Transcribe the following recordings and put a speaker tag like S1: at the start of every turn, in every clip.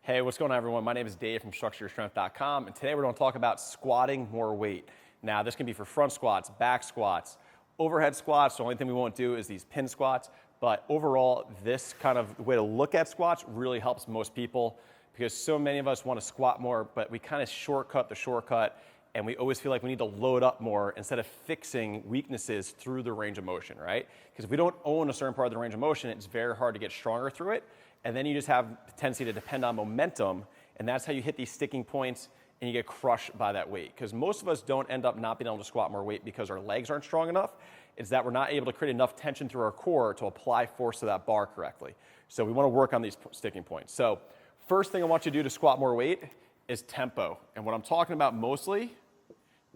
S1: Hey, what's going on, everyone? My name is Dave from StructureYourStrength.com, and today we're going to talk about squatting more weight. Now, this can be for front squats, back squats, overhead squats. The only thing we won't do is these pin squats, but overall, this kind of way to look at squats really helps most people because so many of us want to squat more, but we kind of shortcut the shortcut, and we always feel like we need to load up more instead of fixing weaknesses through the range of motion, right? Because if we don't own a certain part of the range of motion, it's very hard to get stronger through it. And then you just have a tendency to depend on momentum, and that's how you hit these sticking points and you get crushed by that weight. Because most of us don't end up not being able to squat more weight because our legs aren't strong enough. It's that we're not able to create enough tension through our core to apply force to that bar correctly. So we want to work on these sticking points. So first thing I want you to do to squat more weight is tempo. And what I'm talking about mostly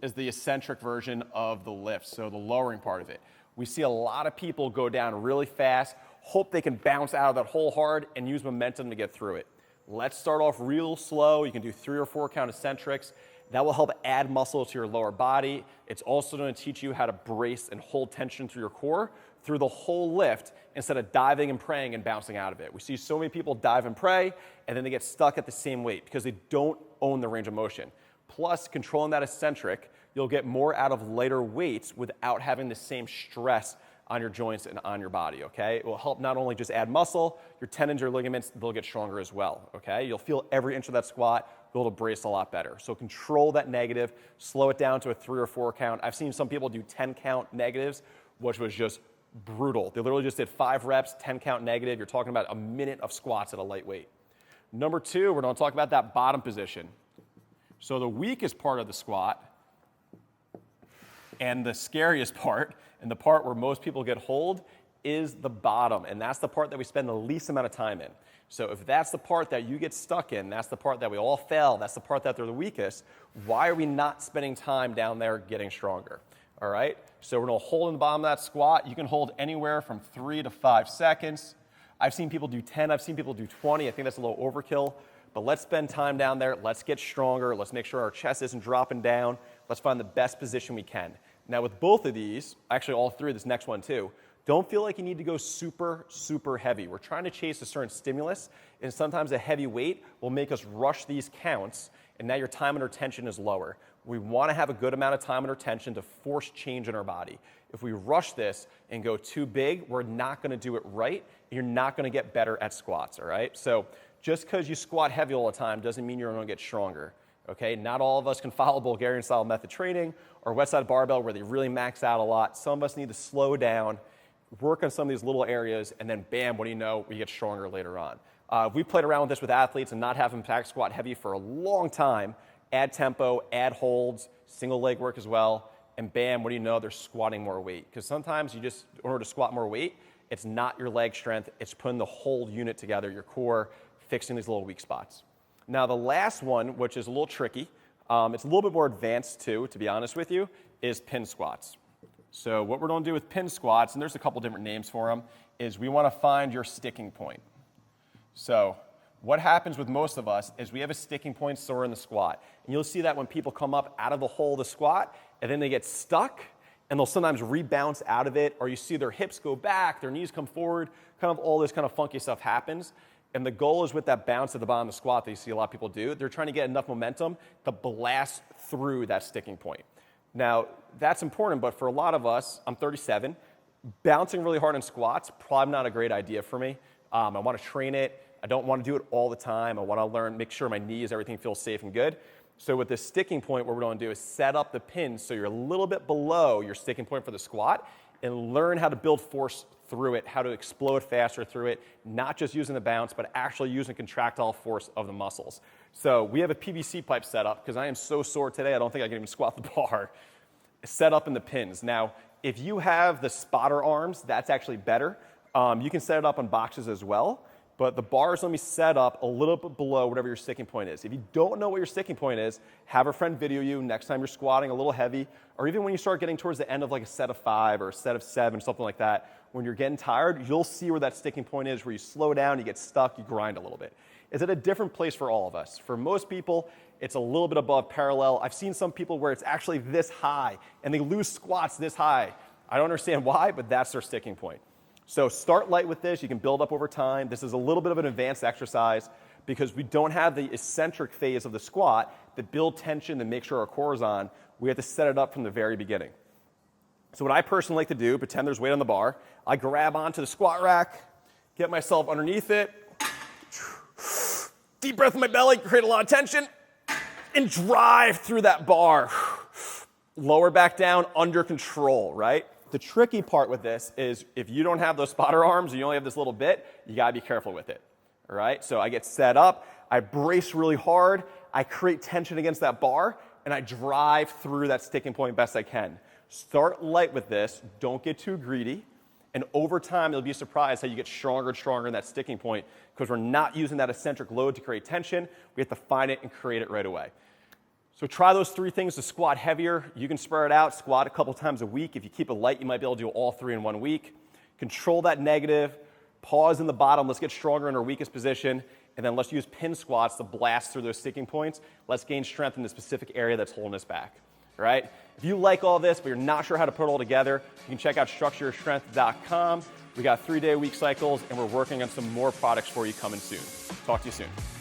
S1: is the eccentric version of the lift, so the lowering part of it. We see a lot of people go down really fast, hope they can bounce out of that hole hard and use momentum to get through it. Let's start off real slow. You can do 3 or 4 count eccentrics. That will help add muscle to your lower body. It's also going to teach you how to brace and hold tension through your core through the whole lift instead of diving and praying and bouncing out of it. We see so many people dive and pray and then they get stuck at the same weight because they don't own the range of motion. Plus, controlling that eccentric, you'll get more out of lighter weights without having the same stress on your joints and on your body, okay? It will help not only just add muscle, your tendons, your ligaments, they'll get stronger as well, okay? You'll feel every inch of that squat, you'll be able to brace a lot better. So control that negative, slow it down to a 3 or 4 count. I've seen some people do 10 count negatives, which was just brutal. They literally just did 5 reps, 10 count negative. You're talking about a minute of squats at a light weight. Number 2, we're gonna talk about that bottom position. So the weakest part of the squat and the scariest part, and the part where most people get hold, is the bottom. And that's the part that we spend the least amount of time in. So if that's the part that you get stuck in, that's the part that we all fail, that's the part that they're the weakest, why are we not spending time down there getting stronger? All right? So we're gonna hold in the bottom of that squat. You can hold anywhere from 3 to 5 seconds. I've seen people do 10, I've seen people do 20. I think that's a little overkill. But let's spend time down there. Let's get stronger. Let's make sure our chest isn't dropping down. Let's find the best position we can. Now with both of these, actually all 3 of this next one too, don't feel like you need to go super, super heavy. We're trying to chase a certain stimulus, and sometimes a heavy weight will make us rush these counts, and now your time under tension is lower. We want to have a good amount of time under tension to force change in our body. If we rush this and go too big, we're not going to do it right. You're not going to get better at squats, all right? So just because you squat heavy all the time doesn't mean you're going to get stronger. Okay, not all of us can follow Bulgarian style method training or wet side barbell where they really max out a lot. Some of us need to slow down, work on some of these little areas, and then bam, what do you know, we get stronger later on. We played around with this with athletes and not have them back squat heavy for a long time. Add tempo, add holds, single leg work as well, and bam, what do you know, they're squatting more weight. Because sometimes you just, in order to squat more weight, it's not your leg strength, it's putting the whole unit together, your core, fixing these little weak spots. Now the last one, which is a little tricky, it's a little bit more advanced too, to be honest with you, is pin squats. So what we're going to do with pin squats, and there's a couple different names for them, is we want to find your sticking point. So what happens with most of us is we have a sticking point somewhere in the squat. And you'll see that when people come up out of the hole of the squat, and then they get stuck, and they'll sometimes rebounce out of it, or you see their hips go back, their knees come forward, kind of all this kind of funky stuff happens. And the goal is with that bounce at the bottom of the squat that you see a lot of people do, they're trying to get enough momentum to blast through that sticking point. Now, that's important, but for a lot of us, I'm 37, bouncing really hard in squats, probably not a great idea for me. I want to train it. I don't want to do it all the time. I want to learn, make sure my knees, everything feels safe and good. So with this sticking point, what we're going to do is set up the pins so you're a little bit below your sticking point for the squat and learn how to build force through it, how to explode faster through it, not just using the bounce, but actually using contractile force of the muscles. So we have a PVC pipe set up because I am so sore today, I don't think I can even squat the bar, set up in the pins. Now, if you have the spotter arms, that's actually better. You can set it up on boxes as well, but the bars let me set up a little bit below whatever your sticking point is. If you don't know what your sticking point is, have a friend video you next time you're squatting a little heavy, or even when you start getting towards the end of like a set of 5 or a set of 7, something like that, when you're getting tired, you'll see where that sticking point is, where you slow down, you get stuck, you grind a little bit. It's at a different place for all of us. For most people, it's a little bit above parallel. I've seen some people where it's actually this high, and they lose squats this high. I don't understand why, but that's their sticking point. So start light with this. You can build up over time. This is a little bit of an advanced exercise because we don't have the eccentric phase of the squat that build tension and make sure our core is on. We have to set it up from the very beginning. So what I personally like to do, pretend there's weight on the bar, I grab onto the squat rack, get myself underneath it, deep breath in my belly, create a lot of tension, and drive through that bar. Lower back down, under control, right? The tricky part with this is if you don't have those spotter arms and you only have this little bit, you gotta be careful with it, all right? So I get set up, I brace really hard, I create tension against that bar, and I drive through that sticking point best I can. Start light with this, don't get too greedy, and over time you'll be surprised how you get stronger and stronger in that sticking point because we're not using that eccentric load to create tension. We have to find it and create it right away. So try those 3 things to squat heavier. You can spread it out, squat a couple times a week. If you keep it light, you might be able to do all 3 in 1 week. Control that negative, pause in the bottom, let's get stronger in our weakest position, and then let's use pin squats to blast through those sticking points. Let's gain strength in the specific area that's holding us back. All right? If you like all this, but you're not sure how to put it all together, you can check out structureyourstrength.com. We got 3-day-a-week cycles, and we're working on some more products for you coming soon. Talk to you soon.